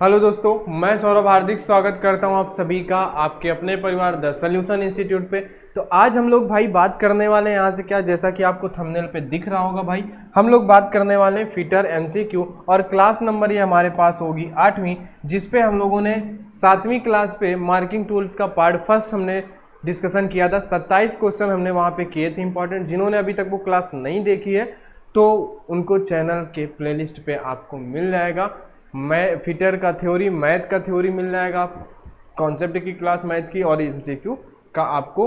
Hello दोस्तों, मैं सौरभ हार्दिक स्वागत करता हूं आप सभी का आपके अपने परिवार द सॉल्यूशन इंस्टीट्यूट पे। तो आज हम लोग भाई बात करने वाले हैं यहाँ से क्या, जैसा कि आपको थंबनेल पे दिख रहा होगा भाई, हम लोग बात करने वाले हैं फिटर एमसीक्यू और क्लास नंबर ये हमारे पास होगी 8वीं, जिसपे हम लोगों ने 7वीं क्लास पे मार्किंग टूल्स का पार्ट फर्स्ट हमने डिस्कशन किया था। 27 क्वेश्चन हमने वहाँ पे किए थे इंपॉर्टेंट। जिन्होंने अभी तक वो क्लास नहीं देखी है तो उनको चैनल के प्लेलिस्ट पे आपको मिल जाएगा। मैं फिटर का थ्योरी, मैथ का थ्योरी मिल जाएगा, कॉन्सेप्ट की क्लास मैथ की, और एमसीक्यू का आपको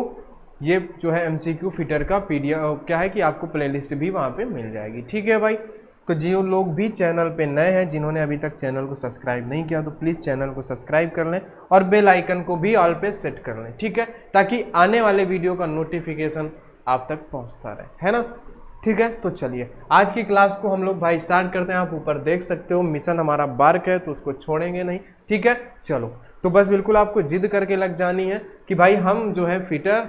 ये जो है एमसीक्यू फिटर का पीडीएफ क्या है कि आपको प्लेलिस्ट भी वहाँ पे मिल जाएगी। ठीक है भाई, तो जो लोग भी चैनल पे नए हैं, जिन्होंने अभी तक चैनल को सब्सक्राइब नहीं किया तो प्लीज़ चैनल को सब्सक्राइब कर लें और बेल आइकन को भी ऑल पे सेट कर लें, ठीक है, ताकि आने वाले वीडियो का नोटिफिकेशन आप तक पहुँचता रहे, है ना। ठीक है, तो चलिए आज की क्लास को हम लोग भाई स्टार्ट करते हैं। आप ऊपर देख सकते हो मिशन हमारा बार्क है तो उसको छोड़ेंगे नहीं, ठीक है। चलो, तो बस बिल्कुल आपको जिद करके लग जानी है कि भाई हम जो है फिटर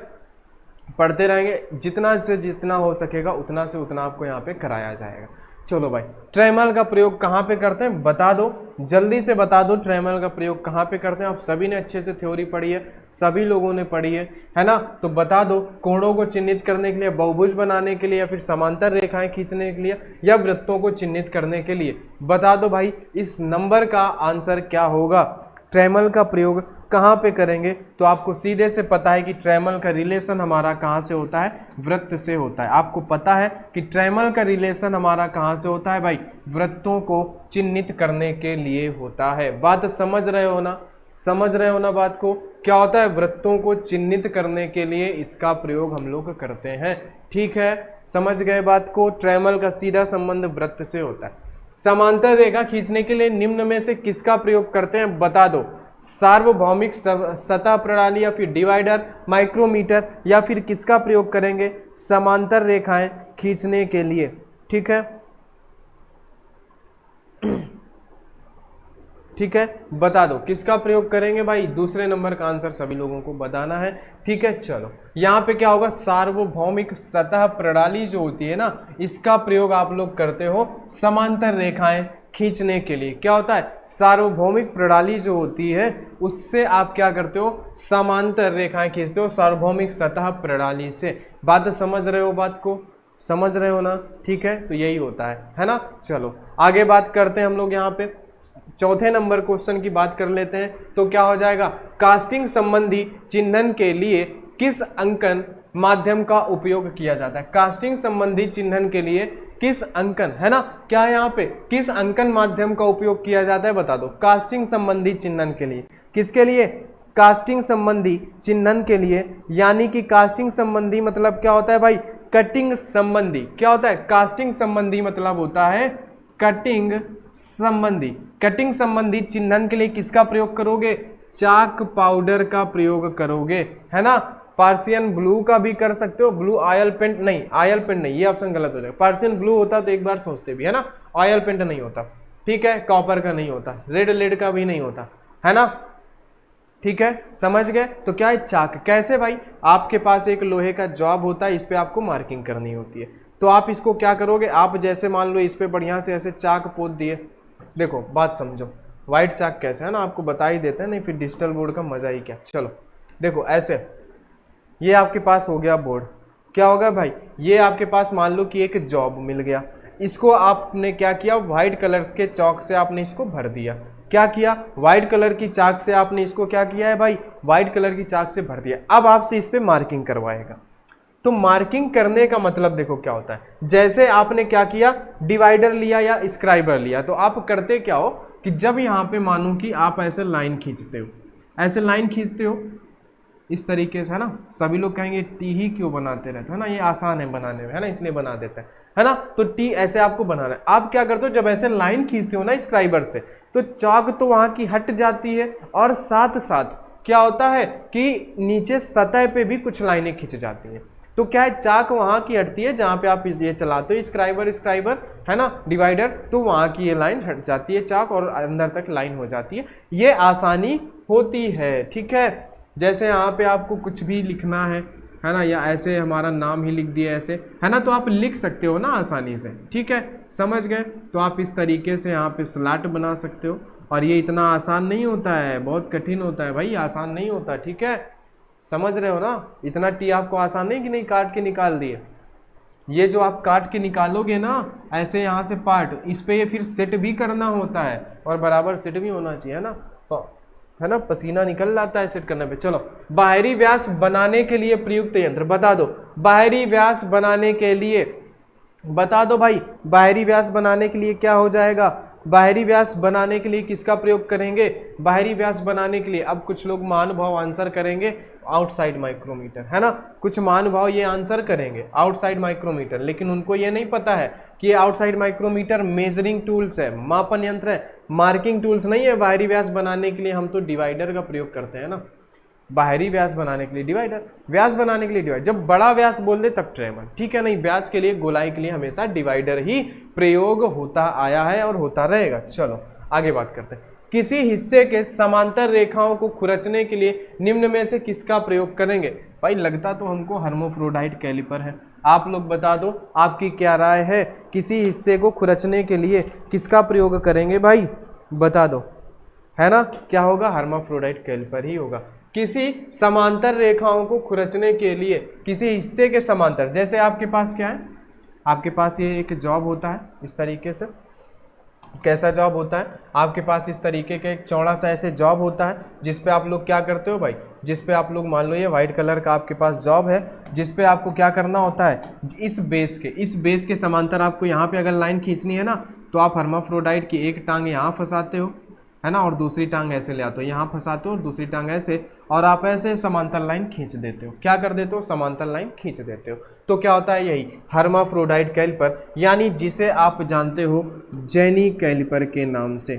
पढ़ते रहेंगे, जितना से जितना हो सकेगा उतना से उतना आपको यहाँ पे कराया जाएगा। चलो भाई, ट्रेमल का प्रयोग कहाँ पे करते हैं बता दो, जल्दी से बता दो। ट्रेमल का प्रयोग कहाँ पे करते हैं? आप सभी ने अच्छे से थ्योरी पढ़ी है, सभी लोगों ने पढ़ी है ना। तो बता दो, कोणों को चिन्हित करने के लिए, बहुभुज बनाने के लिए, या फिर समांतर रेखाएं खींचने के लिए, या वृत्तों को चिन्हित करने के लिए, बता दो भाई इस नंबर का आंसर क्या होगा। ट्रेमल का प्रयोग कहाँ पे करेंगे? तो आपको सीधे से पता है कि ट्रेमल का रिलेशन हमारा कहाँ से होता है? वृत्त से होता है। आपको पता है कि ट्रेमल का रिलेशन हमारा कहाँ से होता है भाई? वृत्तों को चिन्हित करने के लिए होता है। बात समझ रहे हो ना? समझ रहे हो ना बात को? क्या होता है? वृत्तों को चिन्हित करने के लिए इसका प्रयोग हम लोग करते हैं। ठीक है, समझ गए बात को? ट्रेमल का सीधा संबंध वृत्त से होता है। समांतर रेखा खींचने के लिए निम्न में से किसका प्रयोग करते हैं बता दो। सार्वभौमिक सतह प्रणाली, या फिर डिवाइडर, माइक्रोमीटर, या फिर किसका प्रयोग करेंगे समांतर रेखाएं खींचने के लिए? ठीक है, ठीक है, बता दो किसका प्रयोग करेंगे भाई। दूसरे नंबर का आंसर सभी लोगों को बताना है। ठीक है, चलो यहाँ पे क्या होगा? सार्वभौमिक सतह प्रणाली जो होती है ना, इसका प्रयोग आप लोग करते हो समांतर रेखाएं खींचने के लिए। क्या होता है? सार्वभौमिक प्रणाली जो होती है उससे आप क्या करते हो? समांतर रेखाएं खींचते हो सार्वभौमिक सतह प्रणाली से। बात समझ रहे हो? बात को समझ रहे हो ना? ठीक है, तो यही होता है ना। चलो आगे बात करते हैं हम लोग। यहाँ पे चौथे नंबर क्वेश्चन की बात कर लेते हैं। तो क्या हो जाएगा? कास्टिंग संबंधी चिन्हन के लिए किस अंकन माध्यम का उपयोग किया जाता है? कास्टिंग संबंधी चिन्हन के लिए किस अंकन, है ना, क्या है यहाँ पे? किस अंकन माध्यम का उपयोग किया जाता है बता दो। कास्टिंग संबंधी चिन्हन के लिए, किसके लिए? कास्टिंग संबंधी चिन्हन के लिए। यानी कि कास्टिंग संबंधी मतलब क्या होता है भाई? कटिंग संबंधी। क्या होता है? कास्टिंग संबंधी मतलब होता है कटिंग संबंधी। कटिंग संबंधी चिन्हन के लिए किसका प्रयोग करोगे? चाक पाउडर का प्रयोग करोगे, है ना। पार्सियन ब्लू का भी कर सकते हो। ब्लू ऑयल पेंट नहीं, ऑयल पेंट नहीं, ये ऑप्शन गलत हो जाएगा। पार्सियन ब्लू होता तो एक बार सोचते भी, है ना। ऑयल पेंट नहीं होता, ठीक है। कॉपर का नहीं होता, रेड लेड का भी नहीं होता, है ना। ठीक है, समझ गए? तो क्या है? चाक। कैसे भाई? आपके पास एक लोहे का जॉब होता है, इस पे आपको मार्किंग करनी होती है। तो आप इसको क्या करोगे? आप जैसे मान लो इस पे बढ़िया से ऐसे चाक पोत दिए। देखो बात समझो, व्हाइट चाक कैसे, है ना, आपको बता ही देते हैं, नहीं फिर डिजिटल बोर्ड का मजा ही क्या। चलो देखो ऐसे, ये आपके पास हो गया बोर्ड। क्या होगा भाई? ये आपके पास मान लो कि एक जॉब मिल गया, इसको आपने क्या किया? व्हाइट कलर्स के चौक से आपने इसको भर दिया। क्या किया? व्हाइट कलर की चाक से आपने इसको क्या किया है भाई? व्हाइट कलर की चाक से भर दिया। अब आपसे इस पे मार्किंग करवाएगा। तो मार्किंग करने का मतलब देखो क्या होता है। जैसे आपने क्या किया? डिवाइडर लिया या स्क्राइबर लिया, तो आप करते क्या हो कि जब यहाँ पे मानो कि आप ऐसे लाइन खींचते हो, ऐसे लाइन खींचते हो इस तरीके से, है ना। सभी लोग कहेंगे टी ही क्यों बनाते रहते हो, है ना, ये आसान है बनाने में, है ना, इसलिए बना देते हैं, है ना। तो टी ऐसे आपको बनाना है। आप क्या करते हो? जब ऐसे लाइन खींचते हो ना स्क्राइबर से, तो चाक तो वहाँ की हट जाती है, और साथ साथ क्या होता है कि नीचे सतह पे भी कुछ लाइनें खींच जाती हैं। तो क्या है? चाक वहाँ की हटती है जहाँ पे आप ये चलाते हो स्क्राइबर, है ना, डिवाइडर, तो वहाँ की ये लाइन हट जाती है चाक, और अंदर तक लाइन हो जाती है। ये आसानी होती है, ठीक है। जैसे यहाँ पे आपको कुछ भी लिखना है ना, या ऐसे हमारा नाम ही लिख दिया ऐसे, है ना, तो आप लिख सकते हो ना आसानी से, ठीक है, समझ गए। तो आप इस तरीके से यहाँ पे स्लॉट बना सकते हो, और ये इतना आसान नहीं होता है, बहुत कठिन होता है भाई, आसान नहीं होता, ठीक है, समझ रहे हो ना। इतना टी आपको आसान नहीं कि नहीं काट के निकाल दिए, ये जो आप काट के निकालोगे ना ऐसे यहाँ से पार्ट, इस पे ये फिर सेट भी करना होता है और बराबर सेट भी होना चाहिए, है ना, है ना, पसीना निकल जाता है सेट करने पे। चलो, बाहरी व्यास बनाने के लिए प्रयुक्त यंत्र बता दो, बाहरी व्यास बनाने के लिए बता दो भाई, बाहरी व्यास बनाने के लिए क्या हो जाएगा, बाहरी व्यास बनाने के लिए किसका प्रयोग करेंगे, बाहरी व्यास बनाने के लिए, अब कुछ लोग महानुभाव आंसर करेंगे आउटसाइड माइक्रोमीटर, है ना, कुछ महानुभाव ये आंसर करेंगे आउटसाइड माइक्रोमीटर, लेकिन उनको ये नहीं पता है कि ये आउटसाइड माइक्रोमीटर मेजरिंग टूल्स है, मापन यंत्र है, मार्किंग टूल्स नहीं है। बाहरी व्यास बनाने के लिए हम तो डिवाइडर का प्रयोग करते हैं ना, बाहरी व्यास बनाने के लिए डिवाइडर, व्यास बनाने के लिए डिवाइडर, जब बड़ा व्यास बोल दे तब ट्रेमर, ठीक है, नहीं, व्यास के लिए गोलाई के लिए हमेशा डिवाइडर ही प्रयोग होता आया है और होता रहेगा। चलो आगे बात करते हैं, किसी हिस्से के समांतर रेखाओं को खुरचने के लिए निम्न में से किसका प्रयोग करेंगे। भाई लगता तो हमको हर्मोफ्रोडाइट कैलिपर है, आप लोग बता दो आपकी क्या राय है, किसी हिस्से को खुरचने के लिए किसका प्रयोग करेंगे भाई, बता दो, है ना, क्या होगा, हर्माफ्रोडाइट कैलिपर ही होगा। किसी समांतर रेखाओं को खुरचने के लिए किसी हिस्से के समांतर, जैसे आपके पास क्या है, आपके पास ये एक जॉब होता है इस तरीके से, कैसा जॉब होता है, आपके पास इस तरीके का एक चौड़ा सा ऐसे जॉब होता है, जिस पे आप लोग क्या करते हो भाई, जिस पे आप लोग मान लो ये वाइट कलर का आपके पास जॉब है, जिस पे आपको क्या करना होता है, इस बेस के समांतर आपको यहाँ पे अगर लाइन खींचनी है ना, तो आप हर्माफ्रोडाइट की एक टांग यहाँ फंसाते हो, है ना, और दूसरी टांग ऐसे ले आते हो, यहाँ फंसाते हो और दूसरी टांग ऐसे, और आप ऐसे समांतर लाइन खींच देते हो, क्या कर देते हो, समांतर लाइन खींच देते हो, तो क्या होता है, यही हर्माफ्रोडाइट कैलिपर, यानी जिसे आप जानते हो जेनी कैलिपर के नाम से,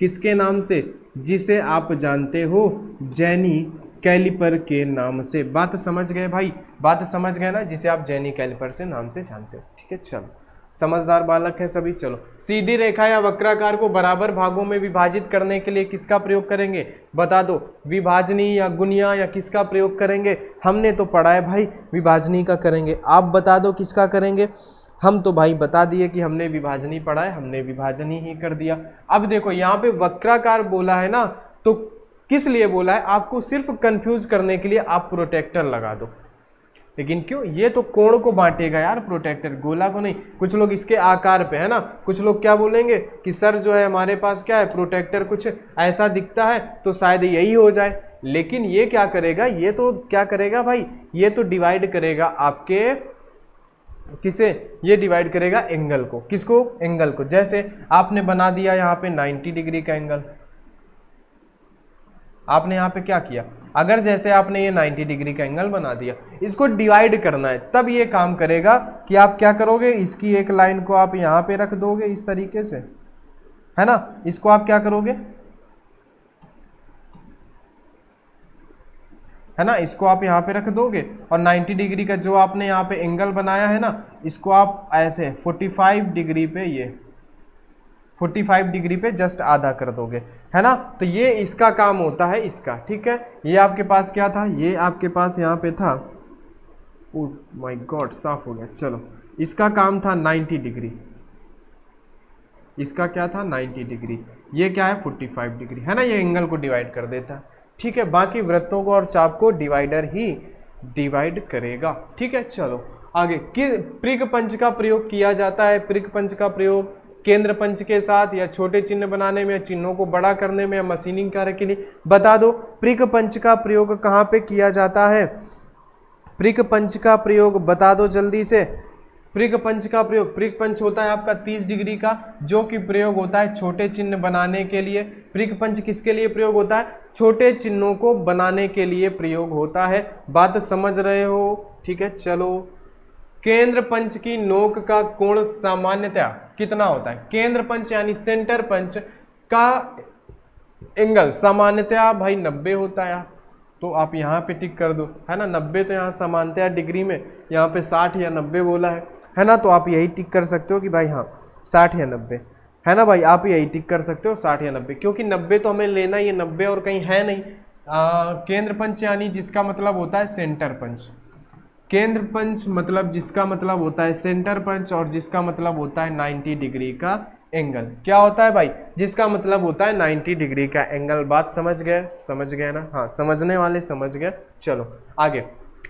किसके नाम से, जिसे आप जानते हो जेनी कैलिपर के नाम से। बात समझ गए भाई, बात समझ गए ना, जिसे आप जेनी कैलिपर से नाम से जानते हो, ठीक है। चलो, समझदार बालक है सभी। चलो, सीधी रेखा या वक्राकार को बराबर भागों में विभाजित करने के लिए किसका प्रयोग करेंगे, बता दो, विभाजनी या गुणिया या किसका प्रयोग करेंगे, हमने तो पढ़ा है भाई विभाजनी का करेंगे, आप बता दो किसका करेंगे, हम तो भाई बता दिए कि हमने विभाजनी पढ़ा है, हमने विभाजनी ही कर दिया। अब देखो यहाँ पे वक्राकार बोला है ना, तो किस लिए बोला है, आपको सिर्फ कंफ्यूज करने के लिए आप प्रोटेक्टर लगा दो, लेकिन क्यों, ये तो कोण को बांटेगा यार प्रोटेक्टर, गोला को नहीं। कुछ लोग इसके आकार पे, है ना, कुछ लोग क्या बोलेंगे कि सर जो है हमारे पास क्या है, प्रोटेक्टर कुछ ऐसा दिखता है तो शायद यही हो जाए, लेकिन ये क्या करेगा, ये तो क्या करेगा भाई, ये तो डिवाइड करेगा आपके किसे, ये डिवाइड करेगा एंगल को, किसको, एंगल को। जैसे आपने बना दिया यहाँ पे 90 डिग्री का एंगल, आपने यहाँ पे क्या किया, अगर जैसे आपने ये 90 डिग्री का एंगल बना दिया, इसको डिवाइड करना है, तब ये काम करेगा कि आप क्या करोगे, इसकी एक लाइन को आप यहाँ पे रख दोगे इस तरीके से, है ना, इसको आप क्या करोगे, है ना, इसको आप यहाँ पे रख दोगे, और 90 डिग्री का जो आपने यहाँ पे एंगल बनाया है ना, इसको आप ऐसे 45 डिग्री पे, ये 45 डिग्री पे जस्ट आधा कर दोगे, है ना, तो ये इसका काम होता है इसका, ठीक है। ये आपके पास क्या था, ये आपके पास यहाँ पे था, ओह माय गॉड साफ हो गया। चलो, इसका काम था 90 डिग्री, इसका क्या था 90 डिग्री, ये क्या है 45 डिग्री, है ना, ये एंगल को डिवाइड कर देता है, ठीक है। बाकी वृत्तों को और चाप को डिवाइडर ही डिवाइड करेगा, ठीक है। चलो आगे, प्रिक पंच का प्रयोग किया जाता है, प्रिक पंच का प्रयोग केंद्र पंच के साथ या छोटे चिन्ह बनाने में, चिन्हों को बड़ा करने में, या मशीनिंग कार्य के लिए, बता दो प्रिक पंच का प्रयोग कहाँ पे किया जाता है, प्रिक पंच का प्रयोग बता दो जल्दी से। प्रिक पंच का प्रयोग, प्रिक पंच होता है आपका 30 डिग्री का, जो कि प्रयोग होता है छोटे चिन्ह बनाने के लिए। प्रिक पंच किसके लिए प्रयोग होता है, छोटे चिन्हों को बनाने के लिए प्रयोग होता है, बात समझ रहे हो, ठीक है। चलो, केंद्र पंच की नोक का कोण सामान्यतया कितना होता है, केंद्र पंच यानी सेंटर पंच का एंगल सामान्यतया भाई 90 होता है, तो आप यहाँ पे टिक कर दो, है ना, 90 तो यहाँ सामान्यतया डिग्री में, यहाँ पे 60 या 90 बोला है ना, तो आप यही टिक कर सकते हो कि भाई हाँ 60 या 90, है ना भाई, आप यही टिक कर सकते हो 60 या 90, क्योंकि 90 तो हमें लेना ही है, 90 और कहीं है नहीं। केंद्र पंच यानी जिसका मतलब होता है सेंटर पंच, केंद्र पंच मतलब जिसका मतलब होता है सेंटर पंच, और जिसका मतलब होता है 90 डिग्री का एंगल क्या होता है भाई, जिसका मतलब होता है 90 डिग्री का एंगल। बात समझ गए ना, हाँ समझने वाले समझ गए। चलो आगे,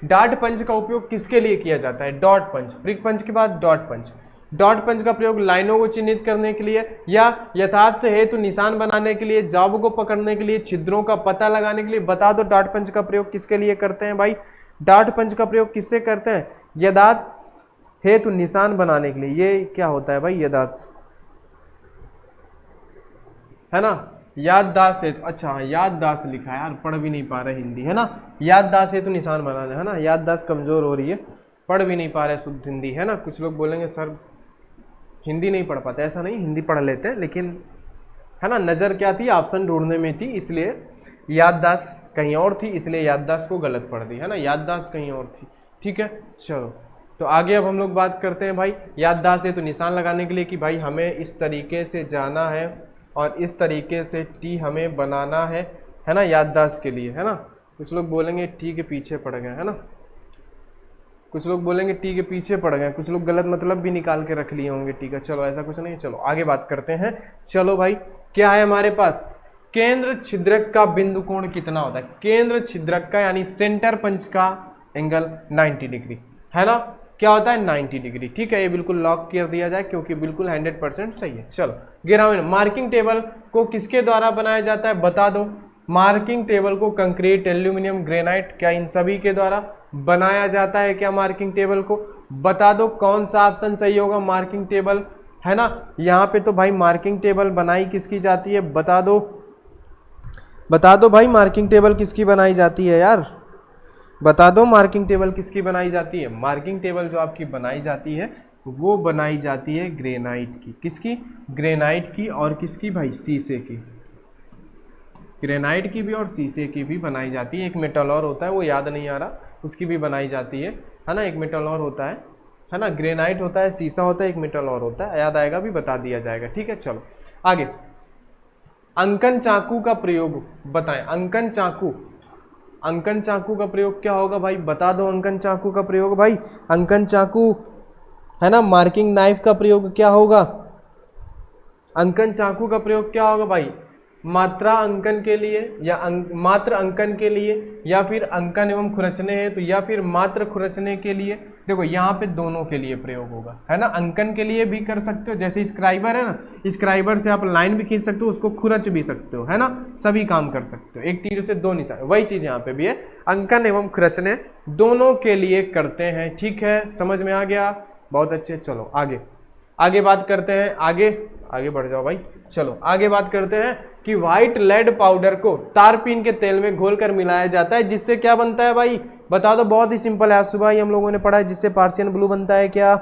डॉट पंच का उपयोग किसके लिए किया जाता है, डॉट पंच, ब्रिक पंच के बाद डॉट पंच। डॉट पंच का प्रयोग लाइनों को चिन्हित करने के लिए या यथार्थ से हेतु निशान बनाने के लिए, जॉब को पकड़ने के लिए, छिद्रों का पता लगाने के लिए। बता दो डॉट पंच का प्रयोग किसके लिए करते हैं भाई, डॉट पंच का प्रयोग किससे करते हैं, यथार्थ हेतु निशान बनाने के लिए। ये क्या होता है भाई, यथार्थ है ना, याददाश्त है। अच्छा याददाश्त लिखा है यार, पढ़ भी नहीं पा रहे हिंदी, है ना, याददाश्त है तो निशान बनाना, है ना, याददाश्त कमजोर हो रही है, पढ़ भी नहीं पा रहे शुद्ध हिंदी, है ना। कुछ लोग बोलेंगे सर हिंदी नहीं पढ़ पाते, ऐसा नहीं, हिंदी पढ़ लेते हैं, लेकिन है ना नज़र क्या थी, ऑप्शन ढूंढने में थी, इसलिए याददाश्त कहीं और थी, इसलिए याददाश्त को गलत पढ़ दी, है ना, याददाश्त कहीं और थी। ठीक है चलो, तो आगे अब हम लोग बात करते हैं भाई, याददाश्त है तो निशान लगाने के लिए कि भाई हमें इस तरीके से जाना है और इस तरीके से टी हमें बनाना है ना, याददाश्त के लिए, है ना। कुछ लोग बोलेंगे टी के पीछे पड़ गए, है ना, कुछ लोग बोलेंगे टी के पीछे पड़ गए, कुछ लोग गलत मतलब भी निकाल के रख लिए होंगे टी का। चलो ऐसा कुछ नहीं, चलो आगे बात करते हैं। चलो भाई क्या है हमारे पास, केंद्र छिद्रक का बिंदु कोण कितना होता है, केंद्र छिद्रक का यानी सेंटर पंच का एंगल 90 डिग्री, है ना, क्या होता है 90 डिग्री। ठीक है, ये बिल्कुल लॉक कर दिया जाए क्योंकि बिल्कुल 100% सही है। चलो 11वें, मार्किंग टेबल को किसके द्वारा बनाया जाता है, बता दो। मार्किंग टेबल को कंक्रीट, एल्यूमिनियम, ग्रेनाइट, क्या इन सभी के द्वारा बनाया जाता है क्या मार्किंग टेबल को, बता दो कौन सा ऑप्शन सही होगा मार्किंग टेबल, है ना। यहाँ पे तो भाई मार्किंग टेबल बनाई किसकी जाती है, बता दो, बता दो भाई मार्किंग टेबल किसकी बनाई जाती है यार, बता दो मार्किंग टेबल किसकी बनाई जाती है। मार्किंग टेबल जो आपकी बनाई जाती है वो बनाई जाती है ग्रेनाइट की, किसकी, ग्रेनाइट की, और किसकी भाई, शीशे की, ग्रेनाइट की भी और शीशे की भी बनाई जाती है। एक मेटल और होता है वो याद नहीं आ रहा, उसकी भी बनाई जाती है ना, एक मेटल और होता है ना, ग्रेनाइट होता है, शीशा होता है, एक मेटल और होता है, याद आएगा भी बता दिया जाएगा। ठीक है चलो आगे, अंकन चाकू का प्रयोग बताएं, अंकन चाकू, अंकन चाकू का प्रयोग क्या होगा भाई, बता दो अंकन चाकू का प्रयोग भाई, अंकन चाकू है ना, मार्किंग नाइफ का प्रयोग क्या होगा, अंकन चाकू का प्रयोग क्या होगा भाई, मात्रा अंकन के लिए या मात्र अंकन के लिए, या फिर अंकन एवं खुरचने हैं तो, या फिर मात्र खुरचने के लिए। देखो यहाँ पे दोनों के लिए प्रयोग होगा, है ना, अंकन के लिए भी कर सकते हो, जैसे स्क्राइबर है ना, स्क्राइबर से आप लाइन भी खींच सकते हो, उसको खुरच भी सकते हो, है ना, सभी काम कर सकते हो, एक तीर से दो निशान, वही चीज़ यहाँ पे भी है, अंकन एवं खुरचने दोनों के लिए करते हैं। ठीक है समझ में आ गया, बहुत अच्छे। चलो आगे, आगे बात करते हैं, आगे बढ़ जाओ भाई। चलो आगे बात करते हैं कि व्हाइट लेड पाउडर को तारपीन के तेल में घोलकर मिलाया जाता है, जिससे क्या बनता है भाई, बता दो। बहुत ही सिंपल है, आज सुबह ही हम लोगों ने पढ़ा है, जिससे पार्शियन ब्लू बनता है, क्या,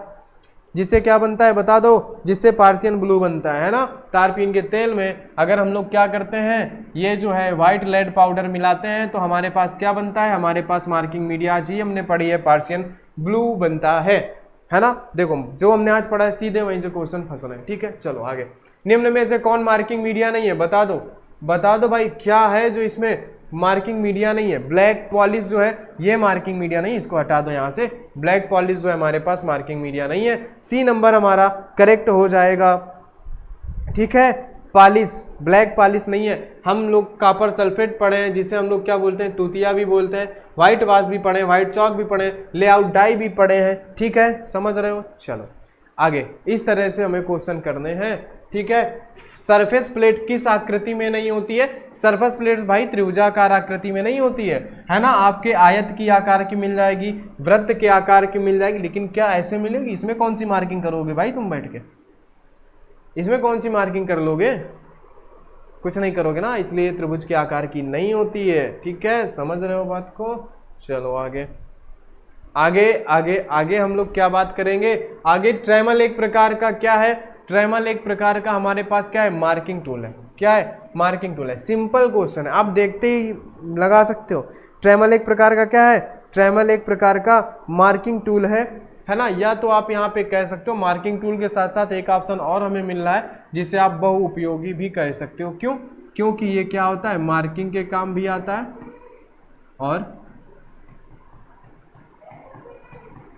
जिससे क्या बनता है बता दो, जिससे पार्शियन ब्लू बनता है ना। तारपीन के तेल में अगर हम लोग क्या करते हैं, ये जो है व्हाइट लेड पाउडर मिलाते हैं तो हमारे पास क्या बनता है, हमारे पास मार्किंग मीडिया आज ही हमने पढ़ी है, पार्शियन ब्लू बनता है ना। देखो जो हमने आज पढ़ा है सीधे वहीं से क्वेश्चन फंस रहे हैं। ठीक है चलो आगे, निम्न में से कौन मार्किंग मीडिया नहीं है, बता दो, बता दो भाई क्या है जो इसमें मार्किंग मीडिया नहीं है। ब्लैक पॉलिश जो है ये मार्किंग मीडिया नहीं, इसको हटा दो यहाँ से, ब्लैक पॉलिश जो है हमारे पास मार्किंग मीडिया नहीं है। सी नंबर हमारा करेक्ट हो जाएगा। ठीक है, पॉलिश, ब्लैक पॉलिश नहीं है। हम लोग कॉपर सल्फेट पढ़े हैं, जिसे हम लोग क्या बोलते हैं, तूतिया भी बोलते हैं, व्हाइट वाश भी पढ़े, व्हाइट चौक भी पढ़े, लेआउट डाई भी पढ़े हैं। ठीक है समझ रहे हो। चलो आगे, इस तरह से हमें क्वेश्चन करने हैं। ठीक है, सरफेस प्लेट किस आकृति में नहीं होती है, सरफेस प्लेट भाई त्रिभुजाकार आकृति में नहीं होती है ना, आपके आयत की आकार की मिल जाएगी, वृत्त के आकार की मिल जाएगी, लेकिन क्या ऐसे मिलेगी, इसमें कौन सी मार्किंग करोगे भाई तुम बैठ के, इसमें कौन सी मार्किंग कर लोगे, कुछ नहीं करोगे ना, इसलिए त्रिभुज के आकार की नहीं होती है। ठीक है समझ रहे हो बात को। चलो आगे, आगे आगे आगे हम लोग क्या बात करेंगे, आगे ट्रेमल एक प्रकार का क्या है, ट्रेमल एक प्रकार का हमारे पास क्या है, मार्किंग टूल है। क्या है, मार्किंग टूल है। सिंपल क्वेश्चन है, आप देखते ही लगा सकते हो। ट्रेमल एक प्रकार का क्या है, ट्रेमल एक प्रकार का मार्किंग टूल है ना। या तो आप यहाँ पे कह सकते हो मार्किंग टूल के साथ साथ एक ऑप्शन और हमें मिल रहा है जिसे आप बहुउपयोगी भी कह सकते हो। क्यों, क्योंकि ये क्या होता है, मार्किंग के काम भी आता है और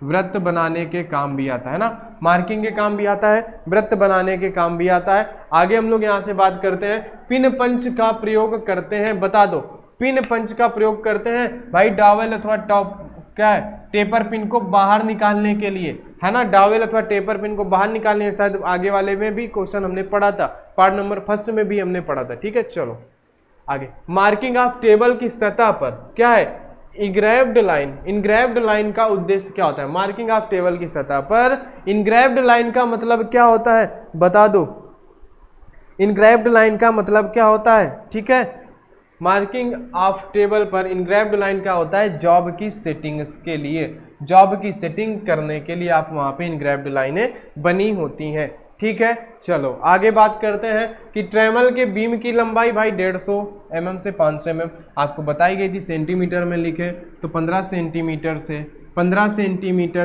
वृत्त बनाने के काम भी आता है ना, मार्किंग के काम भी आता है, वृत्त बनाने के काम भी आता है। आगे हम लोग यहाँ से बात करते हैं, पिन पंच का प्रयोग करते हैं, बता दो पिन पंच का प्रयोग करते हैं भाई डावेल अथवा टॉप क्या है टेपर पिन को बाहर निकालने के लिए, है ना, डावेल अथवा टेपर पिन को बाहर निकालने के, शायद आगे वाले में भी क्वेश्चन हमने पढ़ा था, पार्ट नंबर फर्स्ट में भी हमने पढ़ा था। ठीक है, चलो आगे, मार्किंग ऑफ टेबल की सतह पर क्या है, इंग्रेव्ड लाइन। इंग्रेव्ड लाइन का उद्देश्य क्या होता है, मार्किंग ऑफ टेबल की सतह पर इंग्रेव्ड लाइन का मतलब क्या होता है, बता दो इंग्रेव्ड लाइन का मतलब क्या होता है। ठीक है, मार्किंग ऑफ टेबल पर इंग्रेव्ड लाइन क्या होता है, जॉब की सेटिंग्स के लिए, जॉब की सेटिंग करने के लिए आप वहां पे इंग्रेव्ड लाइनें बनी होती हैं। ठीक है, चलो आगे बात करते हैं कि ट्रेमल के बीम की लंबाई भाई 150 mm से 500 mm आपको बताई गई थी, सेंटीमीटर में लिखे तो 15 सेंटीमीटर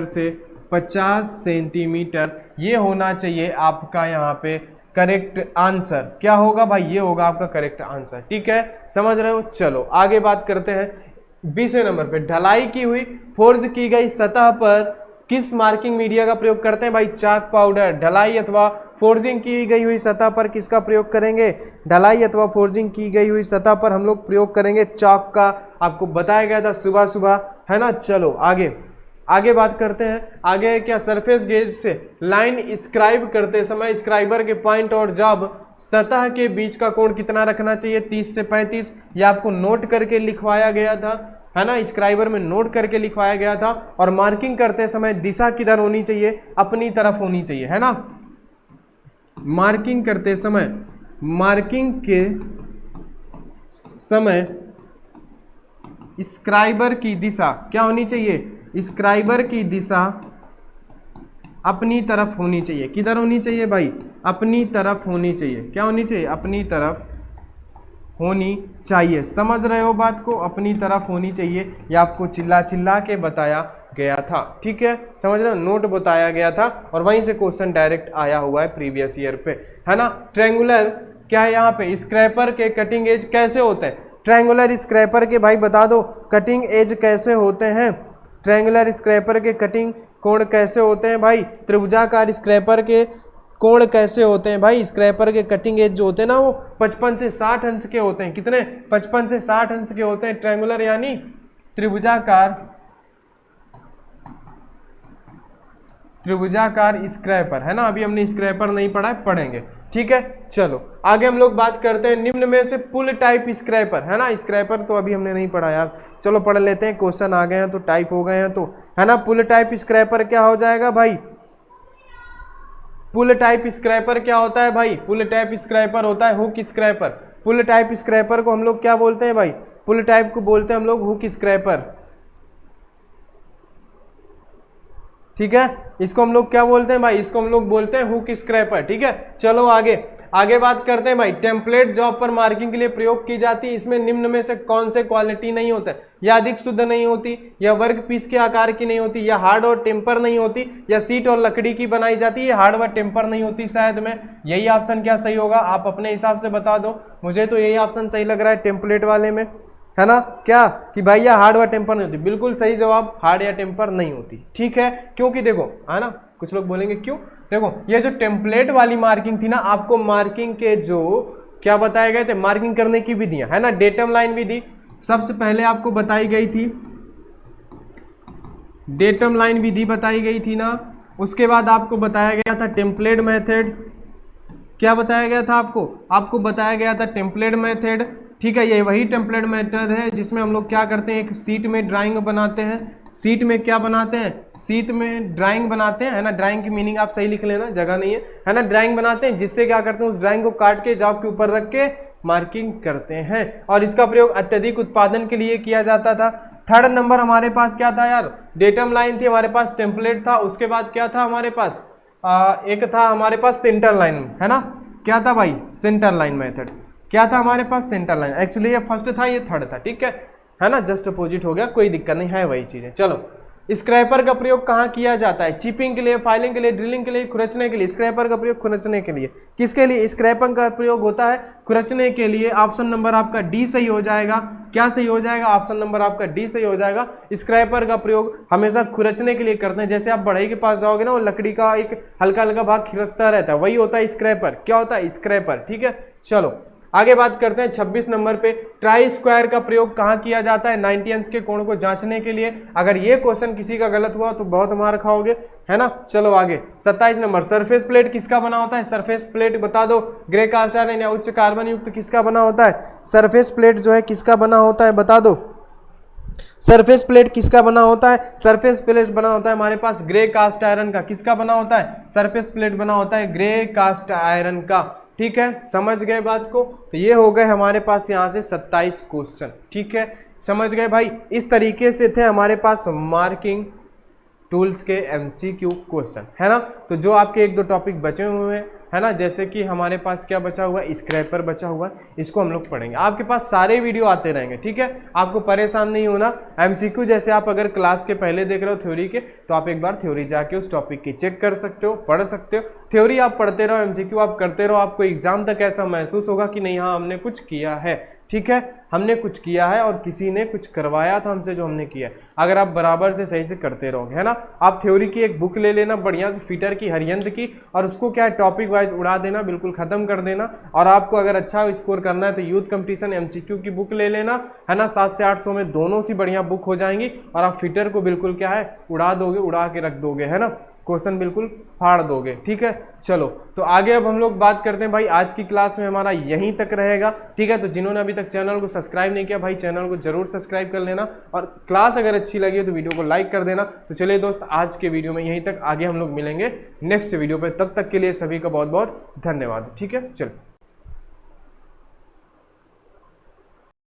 से 50 सेंटीमीटर ये होना चाहिए आपका यहाँ पे करेक्ट आंसर। क्या होगा भाई, ये होगा आपका करेक्ट आंसर। ठीक है, समझ रहे हो। चलो आगे बात करते हैं 20वें नंबर पे, ढलाई की हुई फोर्ज की गई सतह पर किस मार्किंग मीडिया का प्रयोग करते हैं भाई, चाक पाउडर। ढलाई अथवा फोर्जिंग की गई हुई सतह पर किसका प्रयोग करेंगे, ढलाई अथवा फोर्जिंग की गई हुई सतह पर हम लोग प्रयोग करेंगे चाक का, आपको बताया गया था सुबह सुबह, है ना। चलो आगे बात करते हैं, आगे क्या, सरफेस गेज से लाइन स्क्राइब करते समय स्क्राइबर के पॉइंट और जॉब सतह के बीच का कोण कितना रखना चाहिए, 30 से 35। ये आपको नोट करके लिखवाया गया था, है ना, स्क्राइबर में नोट करके लिखवाया गया था। और मार्किंग करते समय दिशा किधर होनी चाहिए, अपनी तरफ होनी चाहिए, है ना। मार्किंग करते समय, मार्किंग के समय स्क्राइबर की दिशा क्या होनी चाहिए, स्क्राइबर की दिशा अपनी तरफ होनी चाहिए। किधर होनी चाहिए भाई, अपनी तरफ होनी चाहिए। क्या होनी चाहिए, अपनी तरफ होनी चाहिए। समझ रहे हो बात को, अपनी तरफ होनी चाहिए। ये आपको चिल्ला के बताया गया था। ठीक है, समझ रहे हो, नोट बताया गया था और वहीं से क्वेश्चन डायरेक्ट आया हुआ है प्रीवियस ईयर पे, है ना। ट्रायंगुलर क्या है यहाँ पे, स्क्रैपर के कटिंग एज कैसे होते हैं, ट्रायंगुलर स्क्रैपर के भाई बता दो कटिंग एज कैसे होते हैं, ट्रायंगुलर स्क्रैपर के कटिंग कोण कैसे होते हैं भाई, त्रिभुजाकार स्क्रैपर के कोण कैसे होते हैं भाई। स्क्रैपर के कटिंग एज जो होते हैं ना वो 55 से 60 अंश के होते हैं। कितने, 55 से 60 अंश के होते हैं। ट्रायंगुलर यानी त्रिभुजाकार स्क्रैपर, है ना। अभी हमने स्क्रैपर नहीं पढ़ा है, पढ़ेंगे। ठीक है, चलो आगे हम लोग बात करते हैं निम्न में से पुल टाइप स्क्रैपर, है ना। स्क्रैपर तो अभी हमने नहीं पढ़ा यार, चलो पढ़ लेते हैं, क्वेश्चन आ गए हैं तो टाइप हो गए हैं तो, है ना। पुल टाइप स्क्रैपर क्या हो जाएगा भाई, पुल टाइप स्क्रैपर क्या होता है भाई, पुल टाइप स्क्रैपर होता है हुक स्क्रैपर। पुल टाइप स्क्रैपर को हम लोग क्या बोलते हैं भाई, पुल टाइप को बोलते हैं हम लोग हुक स्क्रैपर। ठीक है, इसको हम लोग क्या बोलते हैं भाई, इसको हम लोग बोलते हैं हुक स्क्रैपर। ठीक है, चलो आगे बात करते हैं भाई। टेम्पलेट जॉब पर मार्किंग के लिए प्रयोग की जाती है, इसमें निम्न में से कौन से क्वालिटी नहीं होता है, या अधिक शुद्ध नहीं होती, या वर्क पीस के आकार की नहीं होती, या हार्ड और टेम्पर नहीं होती, या सीट और लकड़ी की बनाई जाती है, हार्ड व टेम्पर नहीं होती। शायद में यही ऑप्शन क्या सही होगा, आप अपने हिसाब से बता दो। मुझे तो यही ऑप्शन सही लग रहा है टेम्पलेट वाले में, है ना। क्या कि भाई या हार्ड व टेम्पर नहीं होती, बिल्कुल सही जवाब, हार्ड या टेम्पर नहीं होती। ठीक है, क्योंकि देखो, है ना, कुछ लोग बोलेंगे क्यों, देखो ये जो टेम्पलेट वाली मार्किंग थी ना, आपको मार्किंग के जो क्या बताए गए थे, मार्किंग करने की विधियां, है ना, डेटम लाइन विधि सबसे पहले आपको बताई गई थी, डेटम लाइन विधि बताई गई थी ना। उसके बाद आपको बताया गया था टेम्पलेट मेथड। क्या बताया गया था आपको बताया गया था टेम्पलेट मेथड। ठीक है, ये वही टेम्पलेट मेथड है जिसमें हम लोग क्या करते हैं, एक सीट में ड्राइंग बनाते हैं। सीट में क्या बनाते हैं, सीट में ड्राइंग बनाते हैं, है ना। ड्राइंग की मीनिंग आप सही लिख लेना, जगह नहीं है ना। ड्राइंग बनाते हैं जिससे क्या करते हैं, उस ड्राइंग को काट के जॉब के ऊपर रख के मार्किंग करते हैं, और इसका प्रयोग अत्यधिक उत्पादन के लिए किया जाता था। थर्ड नंबर हमारे पास क्या था यार, डेटम लाइन थी, हमारे पास टेम्पलेट था, उसके बाद क्या था हमारे पास, एक था हमारे पास सेंटर लाइन, है ना। क्या था भाई, सेंटर लाइन मेथड। क्या था हमारे पास, सेंटर लाइन। एक्चुअली ये फर्स्ट था, ये थर्ड था। ठीक है ना, जस्ट अपोजिट हो गया, कोई दिक्कत नहीं है, वही चीज़ है। चलो स्क्रैपर का प्रयोग कहाँ किया जाता है? चिपिंग के लिए, फाइलिंग के लिए, ड्रिलिंग के लिए, खुरचने के लिए। स्क्रैपर का प्रयोग खुरचने के लिए। किसके लिए स्क्रैपर का प्रयोग होता है? खुरचने के लिए। ऑप्शन नंबर आपका डी सही हो जाएगा। क्या सही हो जाएगा? ऑप्शन नंबर आपका डी सही हो जाएगा। स्क्रैपर का प्रयोग हमेशा खुरचने के लिए करते हैं। जैसे आप बढ़ई के पास जाओगे ना, वो लकड़ी का एक हल्का हल्का भाग खिरचता रहता है, वही होता है स्क्रैपर। क्या होता है? स्क्रैपर। ठीक है, चलो आगे बात करते हैं 26 नंबर पे। ट्राई स्क्वायर का प्रयोग कहाँ किया जाता है? 90 अंश के कोण को जांचने के लिए। अगर ये क्वेश्चन किसी का गलत हुआ तो बहुत मार खाओगे, है ना। चलो आगे 27 नंबर। सरफेस प्लेट किसका बना होता है? सरफेस प्लेट बता दो। ग्रे कास्ट आयरन या उच्च कार्बन युक्त किसका बना होता है? सरफेस प्लेट जो है किसका बना होता है, बता दो। सरफेस प्लेट किसका बना होता है? सरफेस प्लेट बना होता है हमारे पास ग्रे कास्ट आयरन का। किसका बना होता है? सरफेस प्लेट बना होता है ग्रे कास्ट आयरन का। ठीक है, समझ गए बात को। तो ये हो गए हमारे पास यहाँ से 27 क्वेश्चन। ठीक है, समझ गए भाई। इस तरीके से थे हमारे पास मार्किंग टूल्स के एमसीक्यू क्वेश्चन, है ना। तो जो आपके एक दो टॉपिक बचे हुए हैं, है ना, जैसे कि हमारे पास क्या बचा हुआ है? स्क्रैपर बचा हुआ है, इसको हम लोग पढ़ेंगे। आपके पास सारे वीडियो आते रहेंगे, ठीक है, आपको परेशान नहीं होना। एमसीक्यू जैसे आप अगर क्लास के पहले देख रहे हो थ्योरी के, तो आप एक बार थ्योरी जाके उस टॉपिक की चेक कर सकते हो, पढ़ सकते हो। थ्योरी आप पढ़ते रहो, एमसीक्यू आप करते रहो, आपको एग्जाम तक ऐसा महसूस होगा कि नहीं हाँ हमने कुछ किया है। ठीक है, हमने कुछ किया है और किसी ने कुछ करवाया था हमसे जो हमने किया है। अगर आप बराबर से सही से करते रहोगे, है ना। आप थ्योरी की एक बुक ले लेना बढ़िया से, फीटर की, हरियंत की, और उसको क्या है टॉपिक वाइज उड़ा देना, बिल्कुल खत्म कर देना। और आपको अगर अच्छा स्कोर करना है तो यूथ कंपटीशन एमसीक्यू की बुक ले लेना, है ना। 700 से 800 में दोनों सी बढ़िया बुक हो जाएंगी और आप फीटर को बिल्कुल क्या है उड़ा दोगे, उड़ा के रख दोगे, है ना। क्वेश्चन बिल्कुल फाड़ दोगे। ठीक है, चलो तो आगे अब हम लोग बात करते हैं भाई। आज की क्लास में हमारा यहीं तक रहेगा। ठीक है, तो जिन्होंने अभी तक चैनल को सब्सक्राइब नहीं किया भाई, चैनल को जरूर सब्सक्राइब कर लेना, और क्लास अगर अच्छी लगी है तो वीडियो को लाइक कर देना। तो चलिए दोस्त, आज के वीडियो में यहीं तक, आगे हम लोग मिलेंगे नेक्स्ट वीडियो पे। तब तक के लिए सभी का बहुत बहुत धन्यवाद। ठीक है, चलो।